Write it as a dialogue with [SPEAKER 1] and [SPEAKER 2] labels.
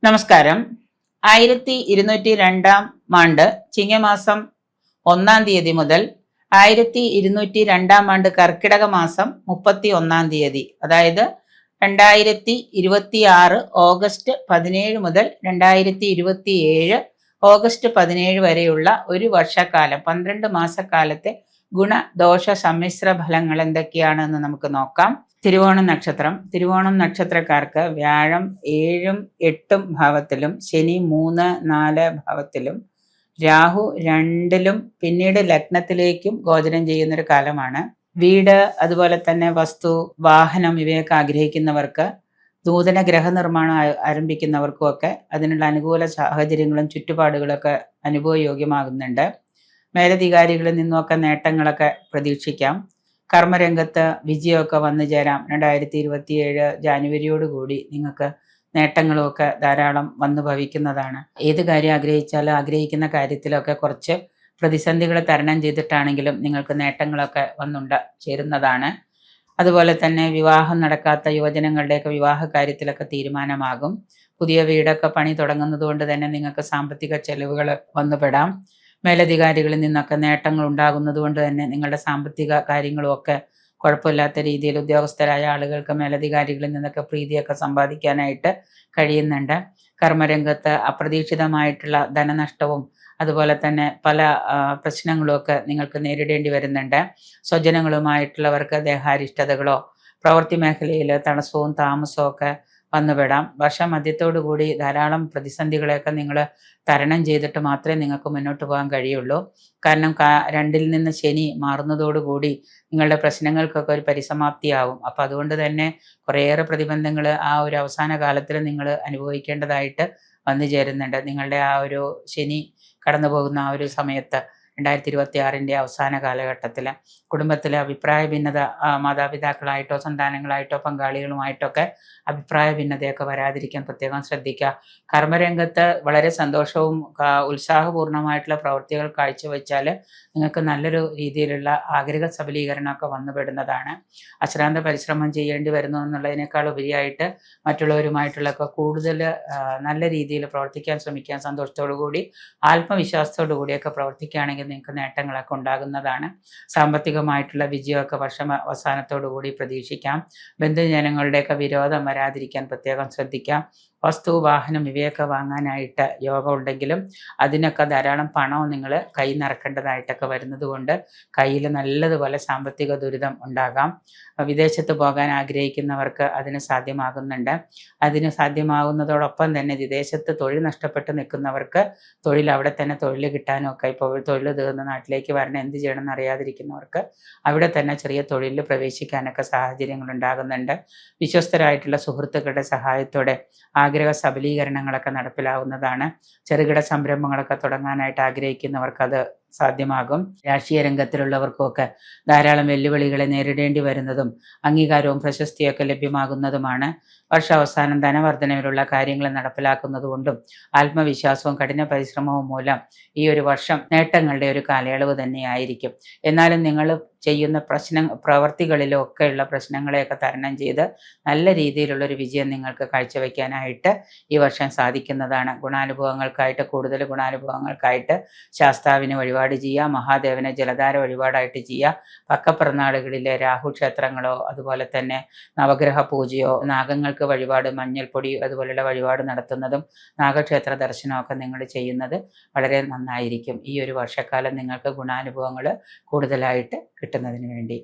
[SPEAKER 1] നമസ്കാരം. 1202 ആണ്ട് ചിങ്ങമാസം 1 മുതൽ 1202 കർക്കിടക മാസം 31 അതായത് 2026 ഓഗസ്റ്റ് 17 മുതൽ 2027 ഓഗസ്റ്റ് 17 വരെയുള്ള ഒരു വർഷക്കാലം 12 മാസക്കാലത്തെ ഗുണദോഷ സമ്മിശ്ര ഫലങ്ങൾ എന്തൊക്കെയാണെന്ന് നമുക്ക് നോക്കാം. തിരുവോണം നക്ഷത്രക്കാർക്ക് വ്യാഴം 7ഉം 8ഉം ഭാവത്തിലും, ശനി 3, 4 ഭാവത്തിലും, രാഹു 2ലും പിന്നീട് ലഗ്നത്തിലേക്കും ഗോചരം ചെയ്യുന്നൊരു കാലമാണ്. വീട്, അതുപോലെ തന്നെ വസ്തു, വാഹനം ഇവയൊക്കെ ആഗ്രഹിക്കുന്നവർക്ക്, നൂതന ഗ്രഹനിർമ്മാണം ആരംഭിക്കുന്നവർക്കും ഒക്കെ അതിനുള്ള അനുകൂല സാഹചര്യങ്ങളും ചുറ്റുപാടുകളൊക്കെ അനുഭവയോഗ്യമാകുന്നുണ്ട്. മേലധികാരികളിൽ നിന്നൊക്കെ നേട്ടങ്ങളൊക്കെ പ്രതീക്ഷിക്കാം. കർമ്മരംഗത്ത് വിജയമൊക്കെ വന്നു ചേരാം. 2027 ജാനുവരിയോടുകൂടി നിങ്ങൾക്ക് നേട്ടങ്ങളുമൊക്കെ ധാരാളം വന്നു ഭവിക്കുന്നതാണ്. ഏത് കാര്യം ആഗ്രഹിച്ചാലും ആഗ്രഹിക്കുന്ന കാര്യത്തിലൊക്കെ കുറച്ച് പ്രതിസന്ധികൾ തരണം ചെയ്തിട്ടാണെങ്കിലും നിങ്ങൾക്ക് നേട്ടങ്ങളൊക്കെ ചേരുന്നതാണ്. അതുപോലെ തന്നെ വിവാഹം നടക്കാത്ത യുവജനങ്ങളുടെയൊക്കെ വിവാഹ കാര്യത്തിലൊക്കെ തീരുമാനമാകും. പുതിയ വീടൊക്കെ പണി തുടങ്ങുന്നത് കൊണ്ട് തന്നെ നിങ്ങൾക്ക് സാമ്പത്തിക ചെലവുകൾ വന്നുപെടാം. മേലധികാരികളിൽ നിന്നൊക്കെ നേട്ടങ്ങൾ ഉണ്ടാകുന്നത് കൊണ്ട് തന്നെ നിങ്ങളുടെ സാമ്പത്തിക കാര്യങ്ങളുമൊക്കെ കുഴപ്പമില്ലാത്ത രീതിയിൽ ഉദ്യോഗസ്ഥരായ ആളുകൾക്ക് മേലധികാരികളിൽ നിന്നൊക്കെ പ്രീതിയൊക്കെ സമ്പാദിക്കാനായിട്ട് കഴിയുന്നുണ്ട്. കർമ്മരംഗത്ത് അപ്രതീക്ഷിതമായിട്ടുള്ള ധനനഷ്ടവും അതുപോലെ തന്നെ പല പ്രശ്നങ്ങളുമൊക്കെ നിങ്ങൾക്ക് നേരിടേണ്ടി വരുന്നുണ്ട്. സ്വജനങ്ങളുമായിട്ടുള്ളവർക്ക് ദേഹാരിഷ്ടതകളോ പ്രവൃത്തി മേഖലയിൽ തടസ്സവും താമസവും ഒക്കെ വന്നുപെടാം. വർഷമധ്യത്തോടുകൂടി ധാരാളം പ്രതിസന്ധികളെയൊക്കെ നിങ്ങൾ തരണം ചെയ്തിട്ട് മാത്രമേ നിങ്ങൾക്ക് മുന്നോട്ട് പോകാൻ കഴിയുള്ളൂ. കാരണം 2ൽ നിന്ന് ശനി മാറുന്നതോടുകൂടി നിങ്ങളുടെ പ്രശ്നങ്ങൾക്കൊക്കെ ഒരു പരിസമാപ്തിയാവും. അപ്പം അതുകൊണ്ട് തന്നെ കുറേയേറെ പ്രതിബന്ധങ്ങൾ ആ ഒരു അവസാന കാലത്തിൽ നിങ്ങൾ അനുഭവിക്കേണ്ടതായിട്ട് വന്നു ചേരുന്നുണ്ട്. നിങ്ങളുടെ ആ ഒരു ശനി കടന്നു പോകുന്ന ആ ഒരു സമയത്ത് 2026 അവസാന കാലഘട്ടത്തിൽ കുടുംബത്തിലെ അഭിപ്രായ ഭിന്നത, മാതാപിതാക്കളായിട്ടോ സന്താനങ്ങളായിട്ടോ പങ്കാളികളുമായിട്ടൊക്കെ അഭിപ്രായ ഭിന്നതയൊക്കെ വരാതിരിക്കാൻ പ്രത്യേകം ശ്രദ്ധിക്കുക. കർമ്മരംഗത്ത് വളരെ സന്തോഷവും ഉത്സാഹപൂർണമായിട്ടുള്ള പ്രവൃത്തികൾ കാഴ്ചവെച്ചാൽ നിങ്ങൾക്ക് നല്ലൊരു രീതിയിലുള്ള ആഗ്രഹ സബലീകരണമൊക്കെ വന്നുപെടുന്നതാണ്. അശ്രാന്ത പരിശ്രമം ചെയ്യേണ്ടി വരുന്നു എന്നുള്ളതിനേക്കാൾ ഉപരിയായിട്ട് മറ്റുള്ളവരുമായിട്ടുള്ളൊക്കെ കൂടുതൽ നല്ല രീതിയിൽ പ്രവർത്തിക്കാൻ ശ്രമിക്കാൻ, സന്തോഷത്തോടു കൂടി ആത്മവിശ്വാസത്തോടു കൂടിയൊക്കെ പ്രവർത്തിക്കുകയാണെങ്കിൽ നിങ്ങൾക്ക് നേട്ടങ്ങളൊക്കെ ഉണ്ടാകുന്നതാണ്. സാമ്പത്തികമായിട്ടുള്ള വിജയമൊക്കെ അവസാനത്തോടു കൂടി പ്രതീക്ഷിക്കാം. ബന്ധുജനങ്ങളുടെയൊക്കെ വിരോധം വരാതിരിക്കാൻ പ്രത്യേകം ശ്രദ്ധിക്കാം. വസ്തു, വാഹനം ഇവയൊക്കെ വാങ്ങാനായിട്ട് യോഗം ഉണ്ടെങ്കിലും അതിനൊക്കെ ധാരാളം പണവും നിങ്ങൾ കൈ നിറക്കേണ്ടതായിട്ടൊക്കെ വരുന്നത് കൊണ്ട് കയ്യിൽ നല്ലതുപോലെ സാമ്പത്തിക ദുരിതം ഉണ്ടാകാം. വിദേശത്ത് പോകാൻ ആഗ്രഹിക്കുന്നവർക്ക് അതിന് സാധ്യമാകുന്നുണ്ട്. അതിന് സാധ്യമാകുന്നതോടൊപ്പം തന്നെ വിദേശത്ത് തൊഴിൽ നഷ്ടപ്പെട്ട് നിൽക്കുന്നവർക്ക് തൊഴിൽ അവിടെ തന്നെ തൊഴിൽ കിട്ടാനും ഒക്കെ, ഇപ്പോൾ തൊഴിൽ തീർന്ന നാട്ടിലേക്ക് വരണം എന്ത് ചെയ്യണമെന്ന് അറിയാതിരിക്കുന്നവർക്ക് അവിടെ തന്നെ ചെറിയ തൊഴിലിൽ പ്രവേശിക്കാനൊക്കെ സാഹചര്യങ്ങൾ ഉണ്ടാകുന്നുണ്ട്. വിശ്വസ്തരായിട്ടുള്ള സുഹൃത്തുക്കളുടെ സഹായത്തോടെ ആഗ്രഹ സബലീകരണങ്ങളൊക്കെ നടപ്പിലാവുന്നതാണ്. ചെറുകിട സംരംഭങ്ങളൊക്കെ തുടങ്ങാനായിട്ട് ആഗ്രഹിക്കുന്നവർക്ക് അത് സാധ്യമാകും. രാഷ്ട്രീയ രംഗത്തിലുള്ളവർക്കൊക്കെ ധാരാളം വെല്ലുവിളികളെ നേരിടേണ്ടി വരുന്നതും അംഗീകാരവും പ്രശസ്തിയൊക്കെ ലഭ്യമാകുന്നതുമാണ്. വർഷാവസാനം ധനവർദ്ധനവിലുള്ള കാര്യങ്ങൾ നടപ്പിലാക്കുന്നതുകൊണ്ടും ആത്മവിശ്വാസവും കഠിന പരിശ്രമവും മൂലം ഈ ഒരു വർഷം നേട്ടങ്ങളുടെ ഒരു കാലയളവ് തന്നെയായിരിക്കും. എന്നാലും നിങ്ങൾ ചെയ്യുന്ന പ്രവർത്തികളിലൊക്കെയുള്ള പ്രശ്നങ്ങളെയൊക്കെ തരണം ചെയ്ത് നല്ല രീതിയിലുള്ളൊരു വിജയം നിങ്ങൾക്ക് കാഴ്ചവെക്കാനായിട്ട് ഈ വർഷം സാധിക്കുന്നതാണ്. കൂടുതൽ ഗുണാനുഭവങ്ങൾക്കായിട്ട് ശാസ്താവിന് വഴിപാട് ചെയ്യുക, മഹാദേവനെ ജലധാര വഴിപാടായിട്ട് ചെയ്യുക. പക്കപ്പിറന്നാളുകളിലെ രാഹു ക്ഷേത്രങ്ങളോ അതുപോലെ തന്നെ നവഗ്രഹ പൂജയോ, നാഗങ്ങൾക്ക് വഴിപാട് മഞ്ഞൾപ്പൊടി അതുപോലെയുള്ള വഴിപാട് നടത്തുന്നതും നാഗക്ഷേത്ര ദർശനമൊക്കെ നിങ്ങൾ ചെയ്യുന്നത് വളരെ നന്നായിരിക്കും. ഈ ഒരു വർഷക്കാലം നിങ്ങൾക്ക് ഗുണാനുഭവങ്ങൾ കൂടുതലായിട്ട് കിട്ടുന്നതിന് വേണ്ടി.